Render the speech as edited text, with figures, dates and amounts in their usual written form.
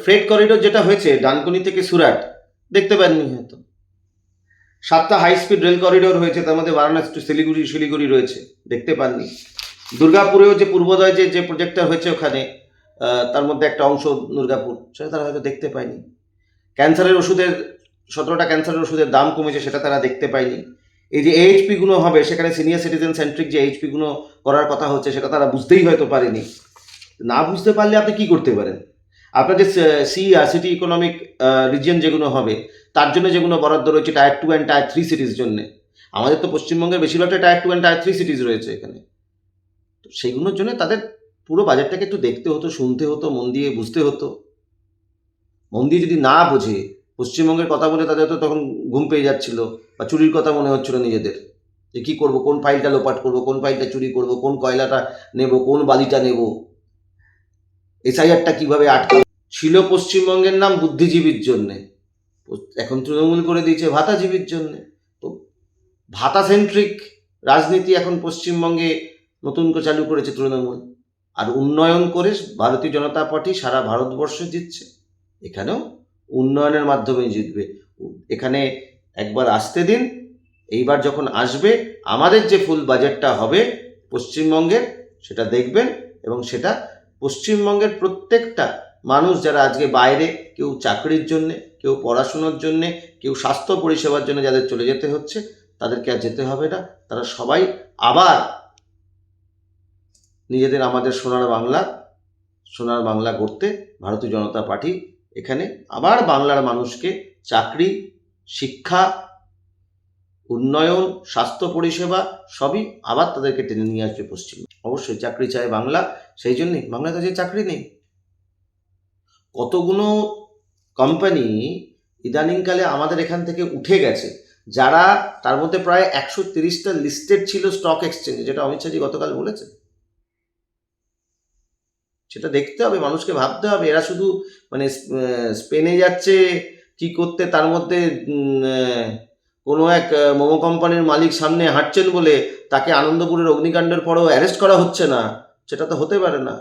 Freight corridor যেটা হয়েছে ডানকুনি থেকে সুরাট, দেখতে পাননি হয়তো। 7টা হাই স্পিড রেল করিডোর হয়েছে, তার মধ্যে বারাণসী টু শিলিগুড়ি রয়েছে, দেখতে পাননি। দুর্গাপুরেও যে পূর্বোদয় যে প্রজেক্টটা হয়েছে ওখানে, তার মধ্যে একটা অংশ দুর্গাপুর, সেটা তারা হয়তো দেখতে পায়নি। ক্যান্সারের ওষুধের 17টা ক্যান্সারের ওষুধের দাম কমেছে, সেটা তারা দেখতে পায়নি। এই যে এইচপিগুলো হবে, সেখানে সিনিয়র সিটিজেন সেন্ট্রিক যে এইচপিগুলো করার কথা হচ্ছে, সেটা তারা বুঝতেই হয়তো পারেনি। না বুঝতে পারলে আপনি কি করতে পারেন? আপনার যে সিটি ইকোনমিক রিজিয়ন যেগুলো হবে, তার জন্য যেগুলো বরাদ্দ রয়েছে টায়ার 2 অ্যান্ড টায়ার 3 সিটিজ জন্য, আমাদের তো পশ্চিমবঙ্গের বেশিরভাগটা টায়ার 2 অ্যান্ড টায়ার 3 সিটিজ রয়েছে এখানে। তো সেইগুলোর জন্য তাদের পুরো বাজেটটাকে একটু দেখতে হতো, শুনতে হতো, মন দিয়ে বুঝতে হতো। মন দিয়ে যদি না বোঝে, পশ্চিমবঙ্গের কথা বলে তাদের তো তখন ঘুম পেয়ে যাচ্ছিল, বা চুরির কথা মনে হচ্ছিল নিজেদের, যে কী করবো, কোন ফাইলটা লোপাট করবো, কোন ফাইলটা চুরি করবো, কোন কয়লাটা নেব, কোন বালিটা নেব, এসআইআরটা কীভাবে আটকাবো। ছিল পশ্চিমবঙ্গের নাম বুদ্ধিজীবীর জন্যে, এখন তৃণমূল করে দিয়েছে ভাতাজীবীর জন্যে। তো ভাতা সেন্ট্রিক রাজনীতি এখন পশ্চিমবঙ্গে নতুন করে চালু করেছে তৃণমূল। আর উন্নয়ন করে ভারতীয় জনতা পার্টি সারা ভারতবর্ষে জিতছে, এখানেও উন্নয়নের মাধ্যমেই জিতবে। এখানে একবার আসতে দিন, এইবার যখন আসবে আমাদের যে ফুল বাজেটটা হবে পশ্চিমবঙ্গের, সেটা দেখবেন, এবং সেটা পশ্চিমবঙ্গের প্রত্যেকটা মানুষ যারা আজকে বাইরে, কেউ চাকরির জন্যে, কেউ পড়াশুনোর জন্যে, কেউ স্বাস্থ্য পরিষেবার জন্য যাদের চলে যেতে হচ্ছে, তাদেরকে আর যেতে হবে না। তারা সবাই আবার নিজেদের আমাদের সোনার বাংলা গড়তে ভারতীয় জনতা পার্টি এখানে আবার বাংলার মানুষকে চাকরি, শিক্ষা, উন্নয়ন, স্বাস্থ্য পরিষেবা সবই আবার তাদেরকে টেনে নিয়ে আসবে পশ্চিমবঙ্গে। অবশ্যই চাকরি চায় বাংলা, সেই জন্যই বাংলাতে যে চাকরি নেই। কতগুলো কোম্পানি ইদানিংকালে আমাদের এখান থেকে উঠে গেছে, যারা তার মধ্যে প্রায় 130টা লিস্টেড ছিল স্টক এক্সচেঞ্জে, যেটা অমিত শাহজি গতকাল বলেছে। সেটা দেখতে হবে, মানুষকে ভাবতে হবে। এরা শুধু মানে স্পেনে যাচ্ছে কি করতে, তার মধ্যে কোনো এক মোমো কোম্পানির মালিক সামনে হাঁটছেন বলে তাকে আনন্দপুরের অগ্নিকাণ্ডের পরেও অ্যারেস্ট করা হচ্ছে না, সেটা তো হতে পারে না।